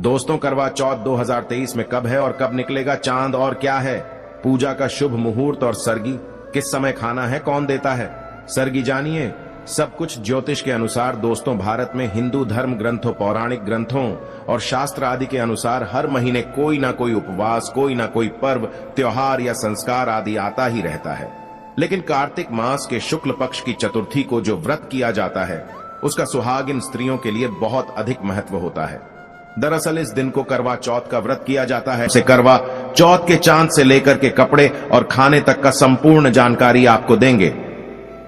दोस्तों, करवा चौथ 2023 में कब है और कब निकलेगा चांद और क्या है पूजा का शुभ मुहूर्त और सरगी किस समय खाना है, कौन देता है सरगी, जानिए सब कुछ ज्योतिष के अनुसार। दोस्तों, भारत में हिंदू धर्म ग्रंथों, पौराणिक ग्रंथों और शास्त्र आदि के अनुसार हर महीने कोई ना कोई उपवास, कोई ना कोई पर्व, त्योहार या संस्कार आदि आता ही रहता है। लेकिन कार्तिक मास के शुक्ल पक्ष की चतुर्थी को जो व्रत किया जाता है उसका सुहागिन स्त्रियों के लिए बहुत अधिक महत्व होता है। दरअसल इस दिन को करवा चौथ का व्रत किया जाता है। से करवा चौथ के चांद से लेकर के कपड़े और खाने तक का संपूर्ण जानकारी आपको देंगे।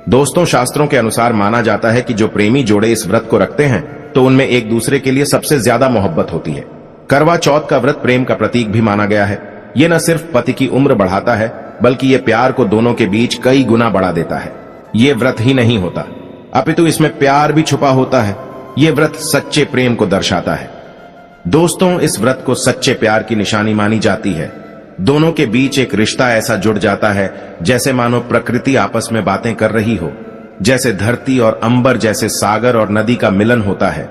दोस्तों, शास्त्रों के अनुसार माना जाता है कि जो प्रेमी जोड़े इस व्रत को रखते हैं तो उनमें एक दूसरे के लिए सबसे ज्यादा मोहब्बत होती है। करवा चौथ का व्रत प्रेम का प्रतीक भी माना गया है। ये न सिर्फ पति की उम्र बढ़ाता है बल्कि ये प्यार को दोनों के बीच कई गुना बढ़ा देता है। ये व्रत ही नहीं होता अपितु इसमें प्यार भी छुपा होता है। ये व्रत सच्चे प्रेम को दर्शाता है। दोस्तों, इस व्रत को सच्चे प्यार की निशानी मानी जाती है। दोनों के बीच एक रिश्ता ऐसा जुड़ जाता है जैसे मानो प्रकृति आपस में बातें कर रही हो, जैसे धरती और अंबर, जैसे सागर और नदी का मिलन होता है।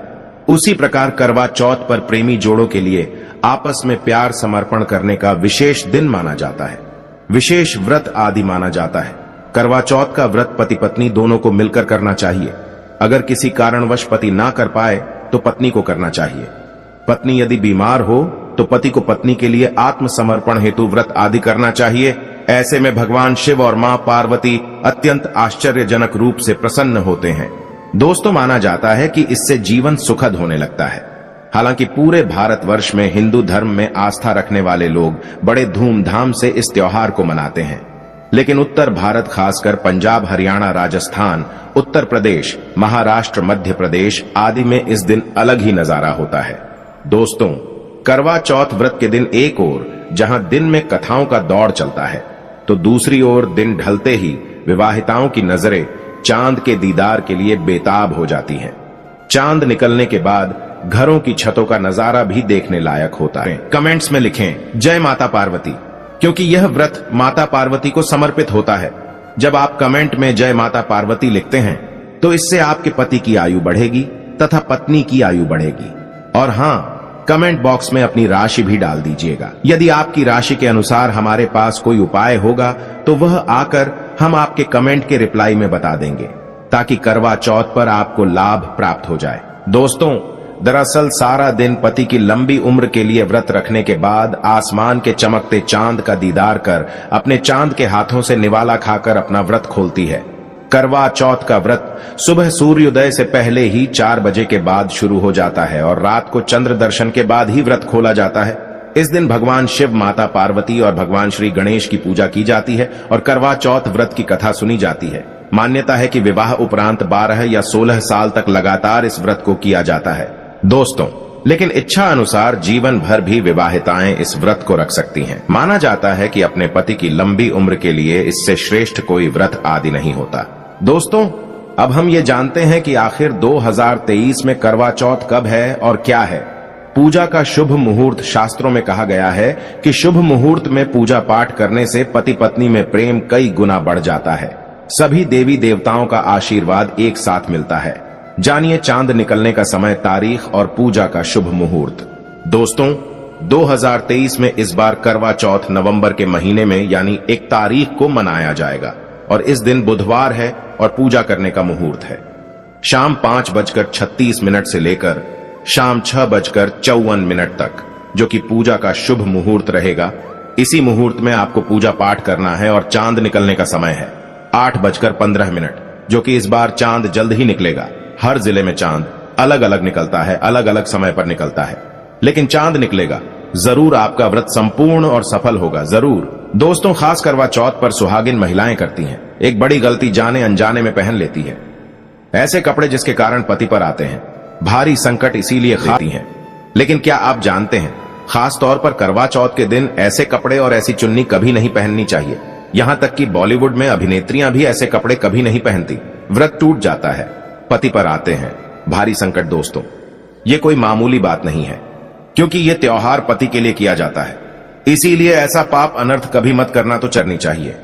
उसी प्रकार करवा चौथ पर प्रेमी जोड़ों के लिए आपस में प्यार समर्पण करने का विशेष दिन माना जाता है, विशेष व्रत आदि माना जाता है। करवा चौथ का व्रत पति पत्नी दोनों को मिलकर करना चाहिए। अगर किसी कारणवश पति ना कर पाए तो पत्नी को करना चाहिए। पत्नी यदि बीमार हो तो पति को पत्नी के लिए आत्मसमर्पण हेतु व्रत आदि करना चाहिए। ऐसे में भगवान शिव और मां पार्वती अत्यंत आश्चर्यजनक रूप से प्रसन्न होते हैं। दोस्तों, माना जाता है कि इससे जीवन सुखद होने लगता है। हालांकि पूरे भारतवर्ष में हिंदू धर्म में आस्था रखने वाले लोग बड़े धूमधाम से इस त्योहार को मनाते हैं, लेकिन उत्तर भारत, खासकर पंजाब, हरियाणा, राजस्थान, उत्तर प्रदेश, महाराष्ट्र, मध्य प्रदेश आदि में इस दिन अलग ही नजारा होता है। दोस्तों, करवा चौथ व्रत के दिन एक ओर जहां दिन में कथाओं का दौर चलता है तो दूसरी ओर दिन ढलते ही विवाहिताओं की नजरें चांद के दीदार के लिए बेताब हो जाती हैं। चांद निकलने के बाद घरों की छतों का नजारा भी देखने लायक होता है। कमेंट्स में लिखें जय माता पार्वती, क्योंकि यह व्रत माता पार्वती को समर्पित होता है। जब आप कमेंट में जय माता पार्वती लिखते हैं तो इससे आपके पति की आयु बढ़ेगी तथा पत्नी की आयु बढ़ेगी। और हां, कमेंट बॉक्स में अपनी राशि भी डाल दीजिएगा। यदि आपकी राशि के अनुसार हमारे पास कोई उपाय होगा तो वह आकर हम आपके कमेंट के रिप्लाई में बता देंगे, ताकि करवा चौथ पर आपको लाभ प्राप्त हो जाए। दोस्तों, दरअसल सारा दिन पति की लंबी उम्र के लिए व्रत रखने के बाद आसमान के चमकते चांद का दीदार कर अपने चांद के हाथों से निवाला खाकर अपना व्रत खोलती है। करवा चौथ का व्रत सुबह सूर्योदय से पहले ही 4 बजे के बाद शुरू हो जाता है और रात को चंद्र दर्शन के बाद ही व्रत खोला जाता है। इस दिन भगवान शिव, माता पार्वती और भगवान श्री गणेश की पूजा की जाती है और करवा चौथ व्रत की कथा सुनी जाती है। मान्यता है कि विवाह उपरांत 12 या 16 साल तक लगातार इस व्रत को किया जाता है। दोस्तों, लेकिन इच्छा अनुसार जीवन भर भी विवाहिताएं इस व्रत को रख सकती हैं। माना जाता है कि अपने पति की लंबी उम्र के लिए इससे श्रेष्ठ कोई व्रत आदि नहीं होता। दोस्तों, अब हम ये जानते हैं कि आखिर 2023 में करवा चौथ कब है और क्या है। पूजा का शुभ मुहूर्त शास्त्रों में कहा गया है कि शुभ मुहूर्त में पूजा पाठ करने से पति पत्नी में प्रेम कई गुना बढ़ जाता है। सभी देवी देवताओं का आशीर्वाद एक साथ मिलता है। जानिए चांद निकलने का समय, तारीख और पूजा का शुभ मुहूर्त। दोस्तों, 2023 में इस बार करवा चौथ नवंबर के महीने में यानी 1 तारीख को मनाया जाएगा और इस दिन बुधवार है और पूजा करने का मुहूर्त है शाम 5:36 से लेकर शाम 6:54 तक, जो कि पूजा का शुभ मुहूर्त रहेगा। इसी मुहूर्त में आपको पूजा पाठ करना है और चांद निकलने का समय है 8:15, जो कि इस बार चांद जल्द ही निकलेगा। हर जिले में चांद अलग अलग निकलता है, अलग अलग समय पर निकलता है, लेकिन चांद निकलेगा जरूर। आपका व्रत संपूर्ण और सफल होगा जरूर। दोस्तों, खास करवा चौथ पर सुहागिन महिलाएं करती हैं एक बड़ी गलती, जाने अनजाने में पहन लेती है ऐसे कपड़े जिसके कारण पति पर आते हैं भारी संकट, इसीलिए खाती हैं। लेकिन क्या आप जानते हैं, खास तौर पर करवा चौथ के दिन ऐसे कपड़े और ऐसी चुन्नी कभी नहीं पहननी चाहिए। यहां तक कि बॉलीवुड में अभिनेत्रियां भी ऐसे कपड़े कभी नहीं पहनती। व्रत टूट जाता है, पति पर आते हैं भारी संकट। दोस्तों, ये कोई मामूली बात नहीं है, क्योंकि ये त्योहार पति के लिए किया जाता है। इसीलिए ऐसा पाप अनर्थ कभी मत करना तो करनी चाहिए।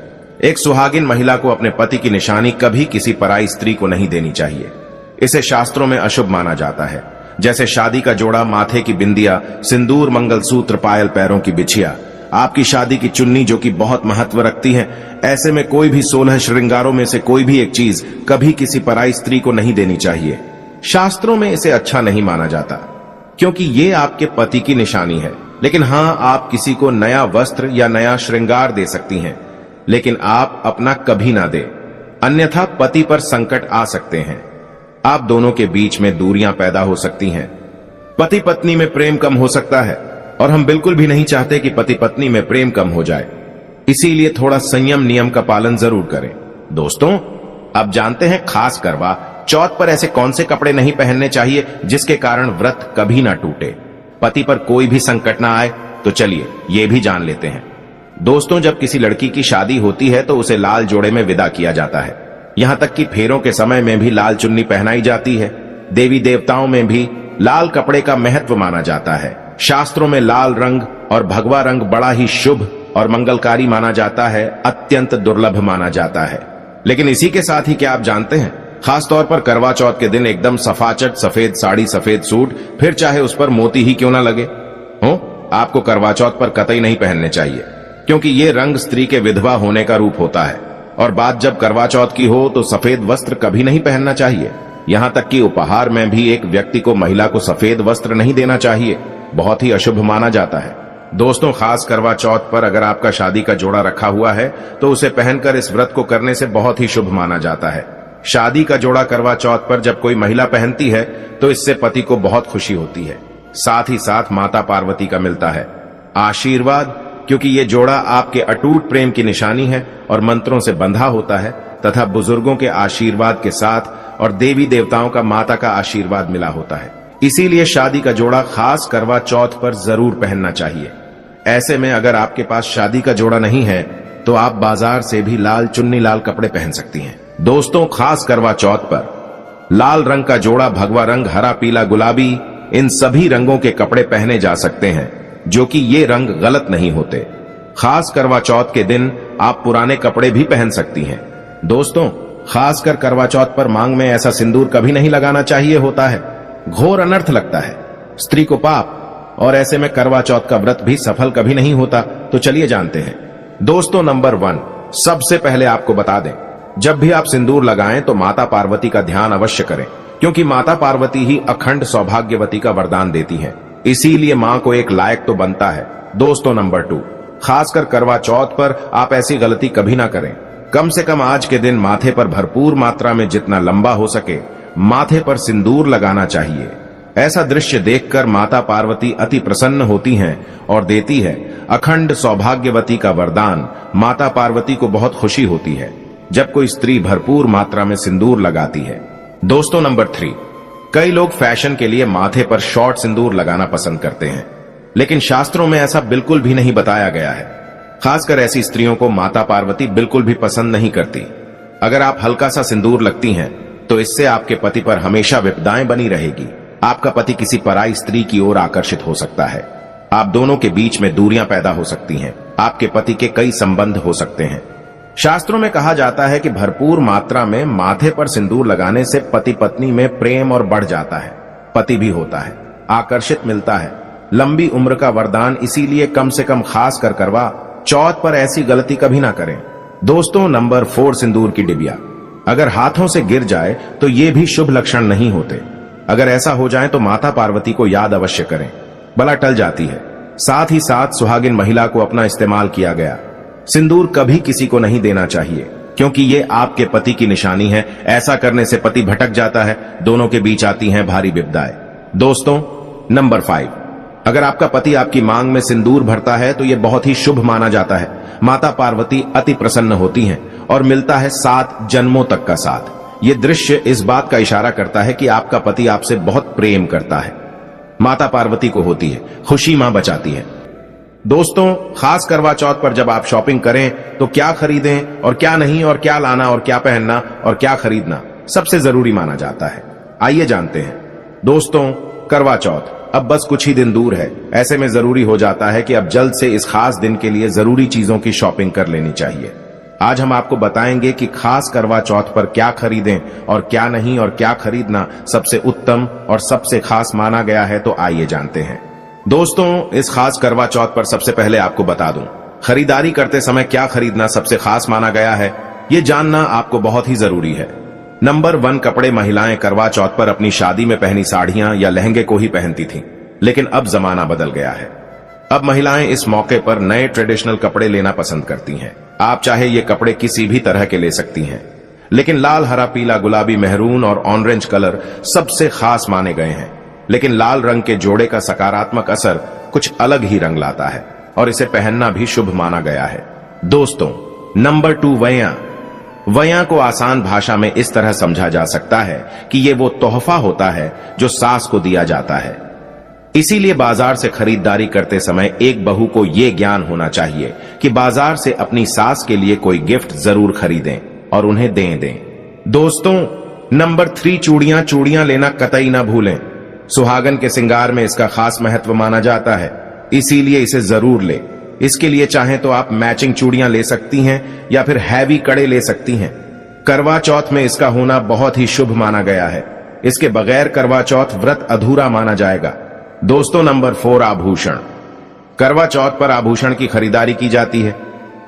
एक सुहागिन महिला को अपने पति की निशानी कभी किसी पराई स्त्री को नहीं देनी चाहिए। इसे शास्त्रों में अशुभ माना जाता है। जैसे शादी का जोड़ा, माथे की बिंदिया, सिंदूर, मंगलसूत्र, पायल, पैरों की बिछिया, आपकी शादी की चुन्नी जो कि बहुत महत्व रखती है। ऐसे में कोई भी 16 श्रृंगारों में से कोई भी एक चीज कभी किसी पराई स्त्री को नहीं देनी चाहिए। शास्त्रों में इसे अच्छा नहीं माना जाता क्योंकि ये आपके पति की निशानी है। लेकिन हाँ, आप किसी को नया वस्त्र या नया श्रृंगार दे सकती हैं, लेकिन आप अपना कभी ना दें, अन्यथा पति पर संकट आ सकते हैं। आप दोनों के बीच में दूरियां पैदा हो सकती हैं। पति पत्नी में प्रेम कम हो सकता है और हम बिल्कुल भी नहीं चाहते कि पति पत्नी में प्रेम कम हो जाए। इसीलिए थोड़ा संयम नियम का पालन जरूर करें। दोस्तों, अब जानते हैं खास करवा चौथ पर ऐसे कौन से कपड़े नहीं पहनने चाहिए जिसके कारण व्रत कभी ना टूटे, पति पर कोई भी संकट ना आए। तो चलिए ये भी जान लेते हैं। दोस्तों, जब किसी लड़की की शादी होती है तो उसे लाल जोड़े में विदा किया जाता है। यहां तक कि फेरों के समय में भी लाल चुन्नी पहनाई जाती है। देवी देवताओं में भी लाल कपड़े का महत्व माना जाता है। शास्त्रों में लाल रंग और भगवा रंग बड़ा ही शुभ और मंगलकारी माना जाता है, अत्यंत दुर्लभ माना जाता है। लेकिन इसी के साथ ही क्या आप जानते हैं, खासतौर पर करवा चौथ के दिन एकदम सफाचट सफेद साड़ी, सफेद सूट, फिर चाहे उस पर मोती ही क्यों ना लगे हो, आपको करवा चौथ पर कतई नहीं पहनने चाहिए, क्योंकि ये रंग स्त्री के विधवा होने का रूप होता है। और बात जब करवा चौथ की हो तो सफेद वस्त्र कभी नहीं पहनना चाहिए। यहां तक कि उपहार में भी एक व्यक्ति को महिला को सफेद वस्त्र नहीं देना चाहिए, बहुत ही अशुभ माना जाता है। दोस्तों, खास करवा चौथ पर अगर आपका शादी का जोड़ा रखा हुआ है तो उसे पहनकर इस व्रत को करने से बहुत ही शुभ माना जाता है। शादी का जोड़ा करवा चौथ पर जब कोई महिला पहनती है तो इससे पति को बहुत खुशी होती है, साथ ही साथ माता पार्वती का मिलता है आशीर्वाद, क्योंकि ये जोड़ा आपके अटूट प्रेम की निशानी है और मंत्रों से बंधा होता है तथा बुजुर्गों के आशीर्वाद के साथ और देवी देवताओं का, माता का आशीर्वाद मिला होता है। इसीलिए शादी का जोड़ा खास करवा चौथ पर जरूर पहनना चाहिए। ऐसे में अगर आपके पास शादी का जोड़ा नहीं है तो आप बाजार से भी लाल चुन्नी, लाल कपड़े पहन सकती हैं। दोस्तों, खास करवा चौथ पर लाल रंग का जोड़ा, भगवा रंग, हरा, पीला, गुलाबी, इन सभी रंगों के कपड़े पहने जा सकते हैं, जो कि ये रंग गलत नहीं होते। खास करवा चौथ के दिन आप पुराने कपड़े भी पहन सकती हैं। दोस्तों, खासकर करवा चौथ पर मांग में ऐसा सिंदूर कभी नहीं लगाना चाहिए होता है, घोर अनर्थ लगता है, स्त्री को पाप, और ऐसे में करवा चौथ का व्रत भी सफल कभी नहीं होता। तो चलिए जानते हैं। दोस्तों, नंबर 1, सबसे पहले आपको बता दें, जब भी आप सिंदूर लगाएं तो माता पार्वती का ध्यान अवश्य करें, क्योंकि माता पार्वती ही अखंड सौभाग्यवती का वरदान देती हैं। इसीलिए मां को एक लायक तो बनता है। दोस्तों, नंबर 2, खासकर करवा चौथ पर आप ऐसी गलती कभी ना करें। कम से कम आज के दिन माथे पर भरपूर मात्रा में जितना लंबा हो सके माथे पर सिंदूर लगाना चाहिए। ऐसा दृश्य देखकर माता पार्वती अति प्रसन्न होती हैं और देती है अखंड सौभाग्यवती का वरदान। माता पार्वती को बहुत खुशी होती है जब कोई स्त्री भरपूर मात्रा में सिंदूर लगाती है। दोस्तों, नंबर 3, कई लोग फैशन के लिए माथे पर शॉर्ट सिंदूर लगाना पसंद करते हैं, लेकिन शास्त्रों में ऐसा बिल्कुल भी नहीं बताया गया है। खासकर ऐसी स्त्रियों को माता पार्वती बिल्कुल भी पसंद नहीं करती। अगर आप हल्का सा सिंदूर लगती हैं तो इससे आपके पति पर हमेशा विपदाएं बनी रहेगी। आपका पति किसी पराई स्त्री की ओर आकर्षित हो सकता है। आप दोनों के बीच में दूरियां पैदा हो सकती हैं। आपके पति के कई संबंध हो सकते हैं। शास्त्रों में कहा जाता है कि भरपूर मात्रा में माथे पर सिंदूर लगाने से पति पत्नी में प्रेम और बढ़ जाता है, पति भी होता है, आकर्षित मिलता है, लंबी उम्र का वरदान। इसीलिए कम से कम खास कर करवा चौथ पर ऐसी गलती कभी ना करें। दोस्तों, नंबर 4, सिंदूर की डिबिया अगर हाथों से गिर जाए तो ये भी शुभ लक्षण नहीं होते। अगर ऐसा हो जाए तो माता पार्वती को याद अवश्य करें, बला टल जाती है। साथ ही साथ सुहागिन महिला को अपना इस्तेमाल किया गया सिंदूर कभी किसी को नहीं देना चाहिए, क्योंकि ये आपके पति की निशानी है। ऐसा करने से पति भटक जाता है, दोनों के बीच आती हैं भारी विपदाएं। दोस्तों, नंबर 5, अगर आपका पति आपकी मांग में सिंदूर भरता है तो यह बहुत ही शुभ माना जाता है। माता पार्वती अति प्रसन्न होती हैं और मिलता है 7 जन्मों तक का साथ। ये दृश्य इस बात का इशारा करता है कि आपका पति आपसे बहुत प्रेम करता है। माता पार्वती को होती है खुशी, मां बचाती है। दोस्तों, खास करवा चौथ पर जब आप शॉपिंग करें तो क्या खरीदें और क्या नहीं, और क्या लाना और क्या पहनना और क्या खरीदना सबसे जरूरी माना जाता है। आइए जानते हैं। दोस्तों, करवा चौथ अब बस कुछ ही दिन दूर है। ऐसे में जरूरी हो जाता है कि अब जल्द से इस खास दिन के लिए जरूरी चीजों की शॉपिंग कर लेनी चाहिए। आज हम आपको बताएंगे कि खास करवा चौथ पर क्या खरीदें और क्या नहीं, और क्या खरीदना सबसे उत्तम और सबसे खास माना गया है। तो आइए जानते हैं। दोस्तों, इस खास करवा चौथ पर सबसे पहले आपको बता दूं, खरीदारी करते समय क्या खरीदना सबसे खास माना गया है, ये जानना आपको बहुत ही जरूरी है। नंबर 1, कपड़े। महिलाएं करवा चौथ पर अपनी शादी में पहनी साड़ियां या लहंगे को ही पहनती थीं, लेकिन अब जमाना बदल गया है। अब महिलाएं इस मौके पर नए ट्रेडिशनल कपड़े लेना पसंद करती हैं। आप चाहे ये कपड़े किसी भी तरह के ले सकती हैं, लेकिन लाल, हरा, पीला, गुलाबी, मेहरून और ऑरेंज कलर सबसे खास माने गए हैं। लेकिन लाल रंग के जोड़े का सकारात्मक असर कुछ अलग ही रंग लाता है और इसे पहनना भी शुभ माना गया है। दोस्तों, नंबर 2, वैया। वैया को आसान भाषा में इस तरह समझा जा सकता है कि ये वो तोहफा होता है जो सास को दिया जाता है। इसीलिए बाजार से खरीदारी करते समय एक बहू को ये ज्ञान होना चाहिए कि बाजार से अपनी सास के लिए कोई गिफ्ट जरूर खरीदें और उन्हें दें। दोस्तों, नंबर 3, चूड़ियां। चूड़ियां लेना कतई ना भूलें। सुहागन के श्रृंगार में इसका खास महत्व माना जाता है, इसीलिए इसे जरूर लें। इसके लिए चाहें तो आप मैचिंग चूड़ियां ले सकती हैं या फिर हैवी कड़े ले सकती हैं। करवा चौथ में इसका होना बहुत ही शुभ माना गया है। इसके बगैर करवा चौथ व्रत अधूरा माना जाएगा। दोस्तों, नंबर 4, आभूषण। करवा चौथ पर आभूषण की खरीदारी की जाती है।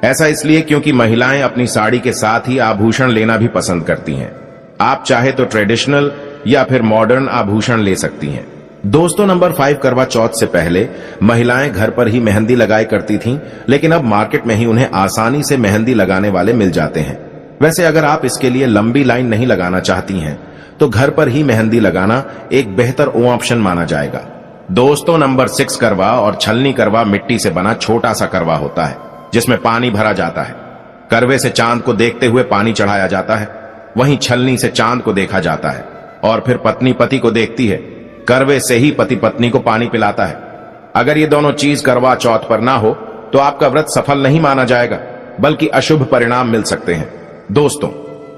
ऐसा इसलिए क्योंकि महिलाएं अपनी साड़ी के साथ ही आभूषण लेना भी पसंद करती हैं। आप चाहे तो ट्रेडिशनल या फिर मॉडर्न आभूषण ले सकती हैं। दोस्तों, नंबर 5, करवा चौथ से पहले महिलाएं घर पर ही मेहंदी लगाया करती थीं, लेकिन अब मार्केट में ही उन्हें आसानी से मेहंदी लगाने वाले मिल जाते हैं। वैसे अगर आप इसके लिए लंबी लाइन नहीं लगाना चाहती हैं तो घर पर ही मेहंदी लगाना एक बेहतर ऑप्शन माना जाएगा। दोस्तों, नंबर 6, करवा और छलनी। करवा मिट्टी से बना छोटा सा करवा होता है जिसमें पानी भरा जाता है। करवे से चांद को देखते हुए पानी चढ़ाया जाता है, वहीं छलनी से चांद को देखा जाता है और फिर पत्नी पति को देखती है। करवे से ही पति पत्नी को पानी पिलाता है। अगर ये दोनों चीज करवा चौथ पर ना हो तो आपका व्रत सफल नहीं माना जाएगा, बल्कि अशुभ परिणाम मिल सकते हैं। दोस्तों,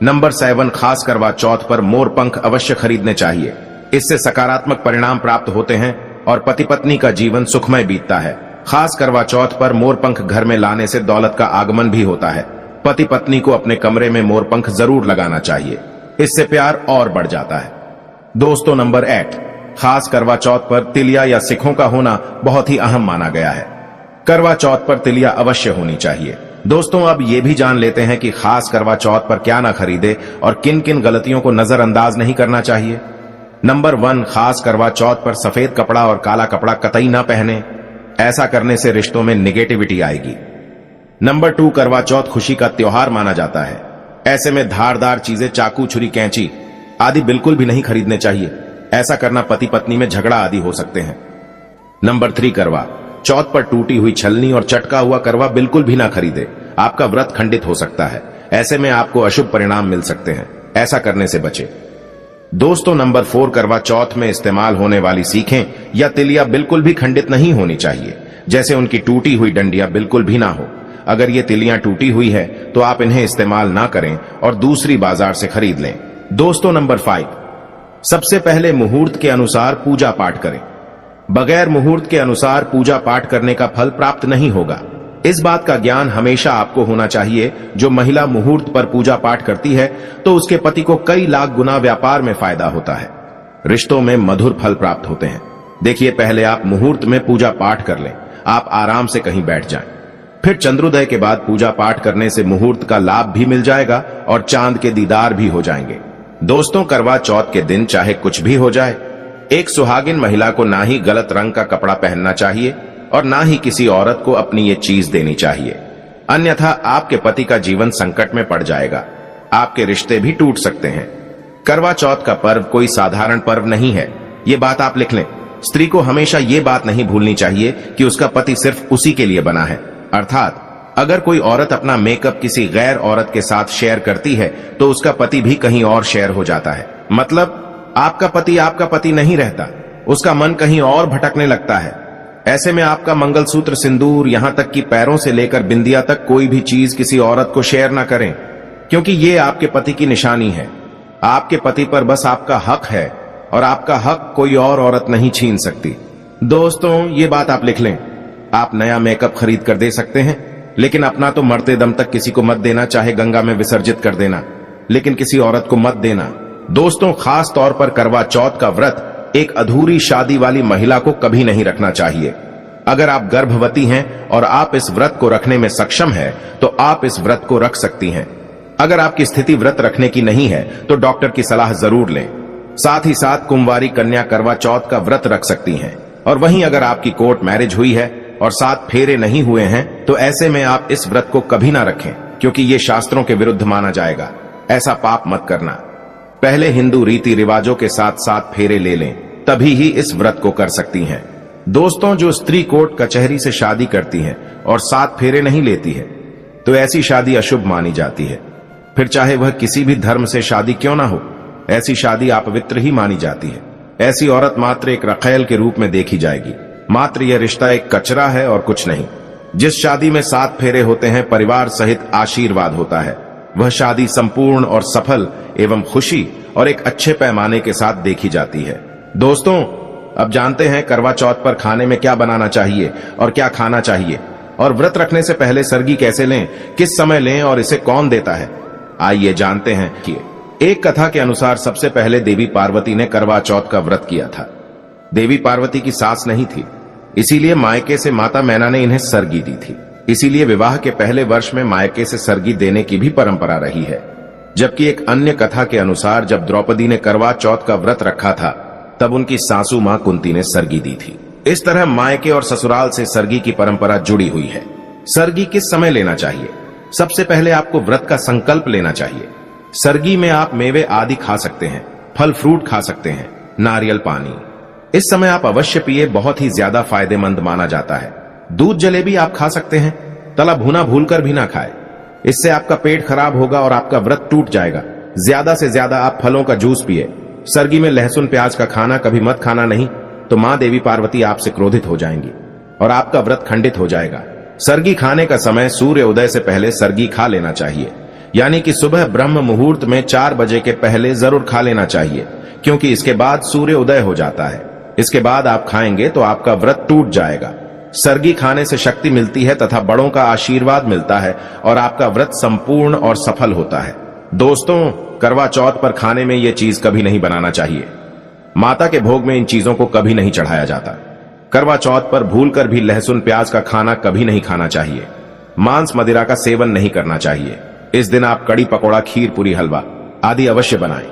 नंबर 7, खास करवा चौथ पर मोर पंख अवश्य खरीदने चाहिए। इससे सकारात्मक परिणाम प्राप्त होते हैं और पति पत्नी का जीवन सुखमय बीतता है। खास करवा चौथ पर मोर पंख घर में लाने से दौलत का आगमन भी होता है। पति पत्नी को अपने कमरे में मोर पंख जरूर लगाना चाहिए, इससे प्यार और बढ़ जाता है। दोस्तों, नंबर 8, खास करवा चौथ पर तिलिया या सिखों का होना बहुत ही अहम माना गया है। करवा चौथ पर तिलिया अवश्य होनी चाहिए। दोस्तों, अब ये भी जान लेते हैं कि खास करवा चौथ पर क्या ना खरीदे और किन किन गलतियों को नजरअंदाज नहीं करना चाहिए। नंबर 1, खास करवा चौथ पर सफेद कपड़ा और काला कपड़ा कतई ना पहने। ऐसा करने से रिश्तों में निगेटिविटी आएगी। नंबर 2, करवा चौथ खुशी का त्योहार माना जाता है। ऐसे में धारदार चीजें, चाकू, छुरी, कैंची आदि बिल्कुल भी नहीं खरीदने चाहिए। ऐसा करना पति पत्नी में झगड़ा आदि हो सकते हैं। नंबर 3, करवा चौथ पर टूटी हुई छलनी और चटका हुआ करवा बिल्कुल भी ना खरीदे। आपका व्रत खंडित हो सकता है। ऐसे में आपको अशुभ परिणाम मिल सकते हैं, ऐसा करने से बचे। दोस्तों, नंबर 4, करवा चौथ में इस्तेमाल होने वाली सीखें या तिलिया बिल्कुल भी खंडित नहीं होनी चाहिए। जैसे उनकी टूटी हुई डंडियां बिल्कुल भी ना हो। अगर ये तिलियां टूटी हुई है तो आप इन्हें इस्तेमाल ना करें और दूसरी बाजार से खरीद लें। दोस्तों, नंबर 5, सबसे पहले मुहूर्त के अनुसार पूजा पाठ करें। बगैर मुहूर्त के अनुसार पूजा पाठ करने का फल प्राप्त नहीं होगा। इस बात का ज्ञान हमेशा आपको होना चाहिए। जो महिला मुहूर्त पर पूजा पाठ करती है तो उसके पति को कई लाख गुना व्यापार में फायदा होता है, रिश्तों में मधुर फल प्राप्त होते हैं। देखिए, पहले आप मुहूर्त में पूजा पाठ कर लें, आप आराम से कहीं बैठ जाएं। फिर चंद्रोदय के बाद पूजा पाठ करने से मुहूर्त का लाभ भी मिल जाएगा और चांद के दीदार भी हो जाएंगे। दोस्तों, करवा चौथ के दिन चाहे कुछ भी हो जाए, एक सुहागिन महिला को ना ही गलत रंग का कपड़ा पहनना चाहिए और ना ही किसी औरत को अपनी ये चीज देनी चाहिए, अन्यथा आपके पति का जीवन संकट में पड़ जाएगा। आपके रिश्ते भी टूट सकते हैं। करवा चौथ का पर्व कोई साधारण पर्व नहीं है, ये बात आप लिख लें। स्त्री को हमेशा ये बात नहीं भूलनी चाहिए कि उसका पति सिर्फ उसी के लिए बना है। अर्थात अगर कोई औरत अपना मेकअप किसी गैर औरत के साथ शेयर करती है तो उसका पति भी कहीं और शेयर हो जाता है। मतलब आपका पति नहीं रहता, उसका मन कहीं और भटकने लगता है। ऐसे में आपका मंगलसूत्र, सिंदूर, यहां तक कि पैरों से लेकर बिंदिया तक कोई भी चीज किसी औरत को शेयर ना करें, क्योंकि ये आपके पति की निशानी है। आपके पति पर बस आपका हक है और आपका हक कोई और औरत नहीं छीन सकती। दोस्तों, ये बात आप लिख लें। आप नया मेकअप खरीद कर दे सकते हैं, लेकिन अपना तो मरते दम तक किसी को मत देना, चाहे गंगा में विसर्जित कर देना, लेकिन किसी औरत को मत देना। दोस्तों, खास तौर पर करवा चौथ का व्रत एक अधूरी शादी वाली महिला को कभी नहीं रखना चाहिए। अगर आप गर्भवती हैं और आप इस व्रत को रखने में सक्षम है तो आप इस व्रत को रख सकती हैं। अगर आपकी स्थिति व्रत रखने की नहीं है तो डॉक्टर की सलाह जरूर लें। साथ ही साथ कुंवारी कन्या करवा चौथ का व्रत रख सकती हैं। और वहीं अगर आपकी कोर्ट मैरिज हुई है और 7 फेरे नहीं हुए हैं तो ऐसे में आप इस व्रत को कभी ना रखें, क्योंकि ये शास्त्रों के विरुद्ध माना जाएगा। ऐसा पाप मत करना। पहले हिंदू रीति रिवाजों के साथ 7 फेरे ले लें, तभी ही इस व्रत को कर सकती हैं। दोस्तों, जो स्त्री कोर्ट कचहरी से शादी करती है और 7 फेरे नहीं लेती है तो ऐसी शादी अशुभ मानी जाती है। फिर चाहे वह किसी भी धर्म से शादी क्यों ना हो, ऐसी शादी अपवित्र ही मानी जाती है। ऐसी औरत मात्र एक रखैल के रूप में देखी जाएगी। मात्र यह रिश्ता एक कचरा है और कुछ नहीं। जिस शादी में 7 फेरे होते हैं, परिवार सहित आशीर्वाद होता है, वह शादी संपूर्ण और सफल एवं खुशी और एक अच्छे पैमाने के साथ देखी जाती है। दोस्तों, अब जानते हैं करवा चौथ पर खाने में क्या बनाना चाहिए और क्या खाना चाहिए, और व्रत रखने से पहले सरगी कैसे लें, किस समय लें और इसे कौन देता है। आइए जानते हैं कि एक कथा के अनुसार सबसे पहले देवी पार्वती ने करवा चौथ का व्रत किया था। देवी पार्वती की सास नहीं थी, इसीलिए मायके से माता मैना ने इन्हें सरगी दी थी। इसीलिए विवाह के पहले वर्ष में मायके से सरगी देने की भी परंपरा रही है। जबकि एक अन्य कथा के अनुसार जब द्रौपदी ने करवा चौथ का व्रत रखा था तब उनकी सासू मां कुंती ने सरगी दी थी। इस तरह मायके और ससुराल से सरगी की परंपरा जुड़ी हुई है। सरगी किस समय लेना चाहिए? सबसे पहले आपको व्रत का संकल्प लेना चाहिए। सरगी में आप मेवे आदि खा सकते हैं, फल फ्रूट खा सकते हैं, नारियल पानी इस समय आप अवश्य पिए, बहुत ही ज्यादा फायदेमंद माना जाता है। दूध जलेबी आप खा सकते हैं, तला भुना भूलकर भी ना खाए, इससे आपका पेट खराब होगा और आपका व्रत टूट जाएगा। ज्यादा से ज्यादा आप फलों का जूस पिए। सरगी में लहसुन प्याज का खाना कभी मत खाना, नहीं तो मां देवी पार्वती आपसे क्रोधित हो जाएंगी और आपका व्रत खंडित हो जाएगा। सरगी खाने का समय सूर्य उदय से पहले सरगी खा लेना चाहिए, यानी कि सुबह ब्रह्म मुहूर्त में 4 बजे के पहले जरूर खा लेना चाहिए, क्योंकि इसके बाद सूर्य उदय हो जाता है। इसके बाद आप खाएंगे तो आपका व्रत टूट जाएगा। सरगी खाने से शक्ति मिलती है तथा बड़ों का आशीर्वाद मिलता है और आपका व्रत संपूर्ण और सफल होता है। दोस्तों, करवा चौथ पर खाने में यह चीज कभी नहीं बनाना चाहिए। माता के भोग में इन चीजों को कभी नहीं चढ़ाया जाता। करवा चौथ पर भूलकर भी लहसुन प्याज का खाना कभी नहीं खाना चाहिए। मांस मदिरा का सेवन नहीं करना चाहिए। इस दिन आप कड़ी पकौड़ा, खीर पूरी, हलवा आदि अवश्य बनाएं।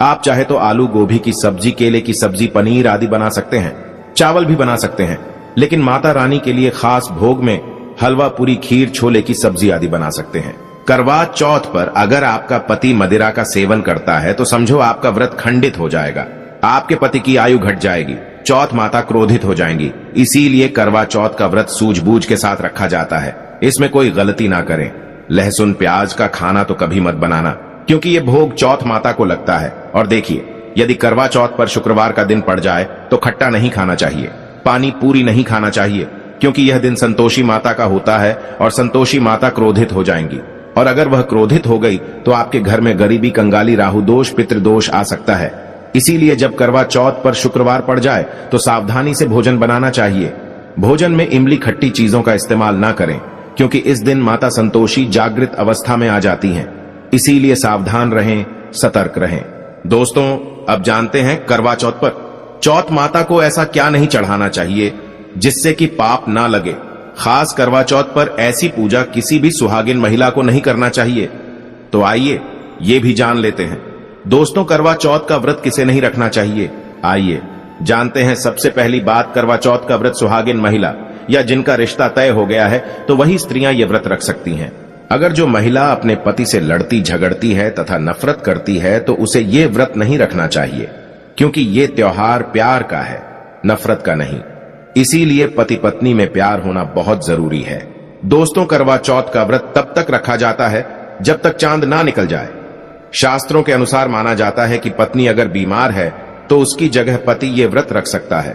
आप चाहे तो आलू गोभी की सब्जी, केले की सब्जी, पनीर आदि बना सकते हैं, चावल भी बना सकते हैं, लेकिन माता रानी के लिए खास भोग में हलवा पूरी, खीर, छोले की सब्जी आदि बना सकते हैं। करवा चौथ पर अगर आपका पति मदिरा का सेवन करता है तो समझो आपका व्रत खंडित हो जाएगा, आपके पति की आयु घट जाएगी, चौथ माता क्रोधित हो जाएंगी। इसीलिए करवा चौथ का व्रत सूझबूझ के साथ रखा जाता है। इसमें कोई गलती ना करें। लहसुन प्याज का खाना तो कभी मत बनाना, क्योंकि ये भोग चौथ माता को लगता है। और देखिए, यदि करवा चौथ पर शुक्रवार का दिन पड़ जाए तो खट्टा नहीं खाना चाहिए, पानी पूरी नहीं खाना चाहिए, क्योंकि यह दिन संतोषी माता का होता है और संतोषी माता क्रोधित हो जाएंगी। और अगर वह क्रोधित हो गई तो आपके घर में गरीबी, कंगाली, राहु दोष, पितृदोष आ सकता है। इसीलिए जब करवा चौथ पर शुक्रवार पड़ जाए तो सावधानी से भोजन बनाना चाहिए। भोजन में इमली, खट्टी चीजों का इस्तेमाल ना करें, क्योंकि इस दिन माता संतोषी जागृत अवस्था में आ जाती हैं। इसीलिए सावधान रहें, सतर्क रहें। दोस्तों, अब जानते हैं करवा चौथ पर चौथ माता को ऐसा क्या नहीं चढ़ाना चाहिए जिससे कि पाप ना लगे। खास करवा चौथ पर ऐसी पूजा किसी भी सुहागिन महिला को नहीं करना चाहिए। तो आइए ये भी जान लेते हैं। दोस्तों, करवा चौथ का व्रत किसे नहीं रखना चाहिए, आइए जानते हैं। सबसे पहली बात, करवा चौथ का व्रत सुहागिन महिला या जिनका रिश्ता तय हो गया है तो वही स्त्रियां ये व्रत रख सकती हैं। अगर जो महिला अपने पति से लड़ती झगड़ती है तथा नफरत करती है तो उसे ये व्रत नहीं रखना चाहिए, क्योंकि ये त्योहार प्यार का है, नफरत का नहीं। इसीलिए पति पत्नी में प्यार होना बहुत जरूरी है। दोस्तों, करवा चौथ का व्रत तब तक रखा जाता है जब तक चांद ना निकल जाए। शास्त्रों के अनुसार माना जाता है कि पत्नी अगर बीमार है तो उसकी जगह पति ये व्रत रख सकता है।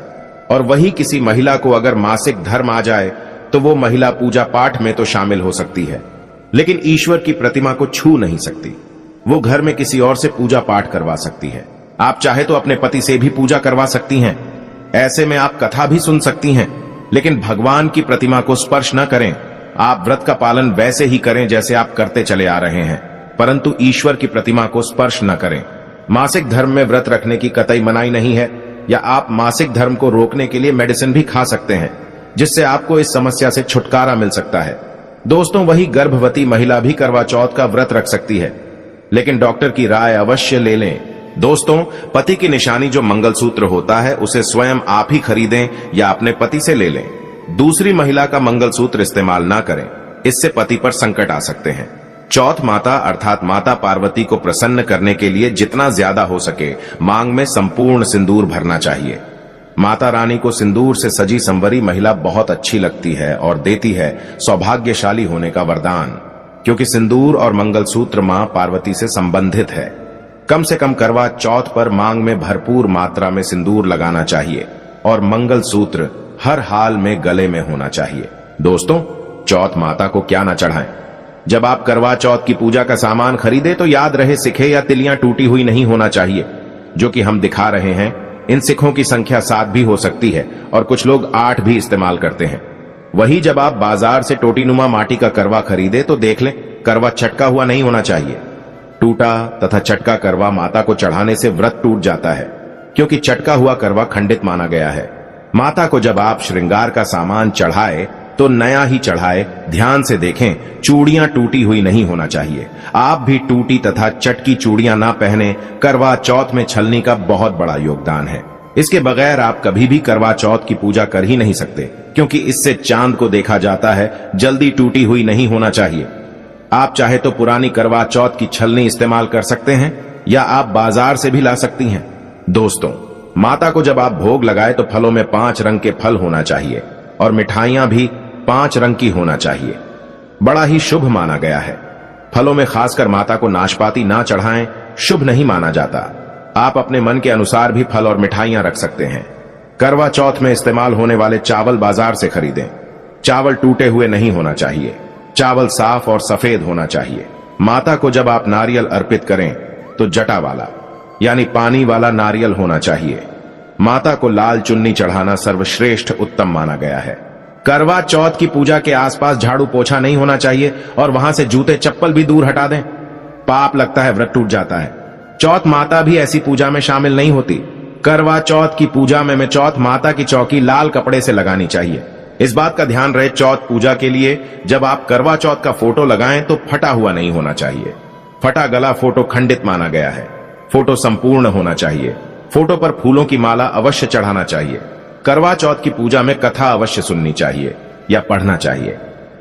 और वही किसी महिला को अगर मासिक धर्म आ जाए तो वो महिला पूजा पाठ में तो शामिल हो सकती है, लेकिन ईश्वर की प्रतिमा को छू नहीं सकती। वो घर में किसी और से पूजा पाठ करवा सकती है। आप चाहे तो अपने पति से भी पूजा करवा सकती हैं। ऐसे में आप कथा भी सुन सकती हैं, लेकिन भगवान की प्रतिमा को स्पर्श न करें। आप व्रत का पालन वैसे ही करें जैसे आप करते चले आ रहे हैं, परंतु ईश्वर की प्रतिमा को स्पर्श न करें। मासिक धर्म में व्रत रखने की कतई मनाही नहीं है, या आप मासिक धर्म को रोकने के लिए मेडिसिन भी खा सकते हैं, जिससे आपको इस समस्या से छुटकारा मिल सकता है। दोस्तों, वही गर्भवती महिला भी करवा चौथ का व्रत रख सकती है, लेकिन डॉक्टर की राय अवश्य ले लें। दोस्तों, पति की निशानी जो मंगलसूत्र होता है उसे स्वयं आप ही खरीदें या अपने पति से ले लें। दूसरी महिला का मंगलसूत्र इस्तेमाल ना करें, इससे पति पर संकट आ सकते हैं। चौथ माता अर्थात माता पार्वती को प्रसन्न करने के लिए जितना ज्यादा हो सके मांग में संपूर्ण सिंदूर भरना चाहिए। माता रानी को सिंदूर से सजी संवरी महिला बहुत अच्छी लगती है और देती है सौभाग्यशाली होने का वरदान, क्योंकि सिंदूर और मंगलसूत्र मां पार्वती से संबंधित है। कम से कम करवा चौथ पर मांग में भरपूर मात्रा में सिंदूर लगाना चाहिए और मंगलसूत्र हर हाल में गले में होना चाहिए। दोस्तों, चौथ माता को क्या ना चढ़ाएं। जब आप करवा चौथ की पूजा का सामान खरीदे तो याद रहे सिखे या तिलियां टूटी हुई नहीं होना चाहिए, जो कि हम दिखा रहे हैं। इन सिखों की संख्या 7 भी हो सकती है और कुछ लोग 8 भी इस्तेमाल करते हैं। वही जब आप बाजार से टोटीनुमा माटी का करवा खरीदे तो देख लें, करवा चटका हुआ नहीं होना चाहिए। टूटा तथा चटका करवा माता को चढ़ाने से व्रत टूट जाता है, क्योंकि चटका हुआ करवा खंडित माना गया है। माता को जब आप श्रृंगार का सामान चढ़ाए तो नया ही चढ़ाए। ध्यान से देखें, चूड़ियां टूटी हुई नहीं होना चाहिए। आप भी टूटी तथा चटकी चूड़ियां ना पहने। करवा चौथ में छलनी का बहुत बड़ा योगदान है। इसके बगैर आप कभी भी करवा चौथ की पूजा कर ही नहीं सकते, क्योंकि इससे चांद को देखा जाता है। जल्दी टूटी हुई नहीं होना चाहिए। आप चाहे तो पुरानी करवा चौथ की छलनी इस्तेमाल कर सकते हैं या आप बाजार से भी ला सकती हैं। दोस्तों, माता को जब आप भोग लगाए तो फलों में 5 रंग के फल होना चाहिए और मिठाइयां भी 5 रंग की होना चाहिए। बड़ा ही शुभ माना गया है। फलों में खासकर माता को नाशपाती ना चढ़ाएं, शुभ नहीं माना जाता। आप अपने मन के अनुसार भी फल और मिठाइयां रख सकते हैं। करवा चौथ में इस्तेमाल होने वाले चावल बाजार से खरीदें। चावल टूटे हुए नहीं होना चाहिए। चावल साफ और सफेद होना चाहिए। माता को जब आप नारियल अर्पित करें तो जटा वाला यानी पानी वाला नारियल होना चाहिए। माता को लाल चुन्नी चढ़ाना सर्वश्रेष्ठ उत्तम माना गया है। करवा चौथ की पूजा के आसपास झाड़ू पोछा नहीं होना चाहिए और वहां से जूते चप्पल भी दूर हटा दें। पाप लगता है, व्रत टूट जाता है। चौथ माता भी ऐसी पूजा में शामिल नहीं होती। करवा चौथ की पूजा में चौथ माता की चौकी लाल कपड़े से लगानी चाहिए। इस बात का ध्यान रहे, चौथ पूजा के लिए जब आप करवा चौथ का फोटो लगाएं तो फटा हुआ नहीं होना चाहिए। फटा गला फोटो खंडित माना गया है। फोटो संपूर्ण होना चाहिए। फोटो पर फूलों की माला अवश्य चढ़ाना चाहिए। करवा चौथ की पूजा में कथा अवश्य सुननी चाहिए या पढ़ना चाहिए।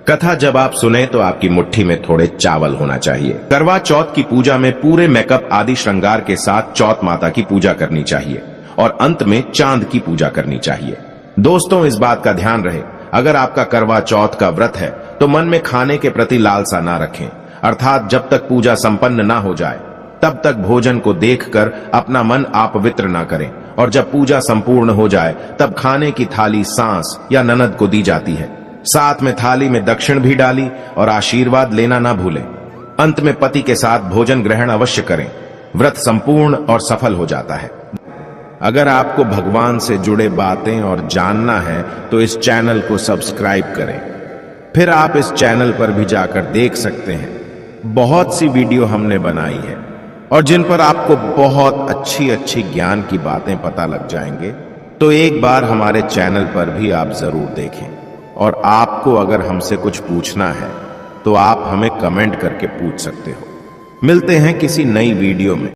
कथा जब आप सुने तो आपकी मुट्ठी में थोड़े चावल होना चाहिए। करवा चौथ की पूजा में पूरे मेकअप आदि श्रृंगार के साथ चौथ माता की पूजा करनी चाहिए और अंत में चांद की पूजा करनी चाहिए। दोस्तों, इस बात का ध्यान रहे, अगर आपका करवा चौथ का व्रत है तो मन में खाने के प्रति लालसा ना रखें, अर्थात जब तक पूजा संपन्न ना हो जाए तब तक भोजन को देखकर अपना मन अपवित्र ना करें, और जब पूजा संपूर्ण हो जाए तब खाने की थाली सांस या ननद को दी जाती है। साथ में थाली में दक्षिण भी डाली और आशीर्वाद लेना ना भूलें। अंत में पति के साथ भोजन ग्रहण अवश्य करें। व्रत संपूर्ण और सफल हो जाता है। अगर आपको भगवान से जुड़े बातें और जानना है तो इस चैनल को सब्सक्राइब करें। फिर आप इस चैनल पर भी जाकर देख सकते हैं, बहुत सी वीडियो हमने बनाई है और जिन पर आपको बहुत अच्छी ज्ञान की बातें पता लग जाएंगे। तो एक बार हमारे चैनल पर भी आप जरूर देखें, और आपको अगर हमसे कुछ पूछना है तो आप हमें कमेंट करके पूछ सकते हो। मिलते हैं किसी नई वीडियो में।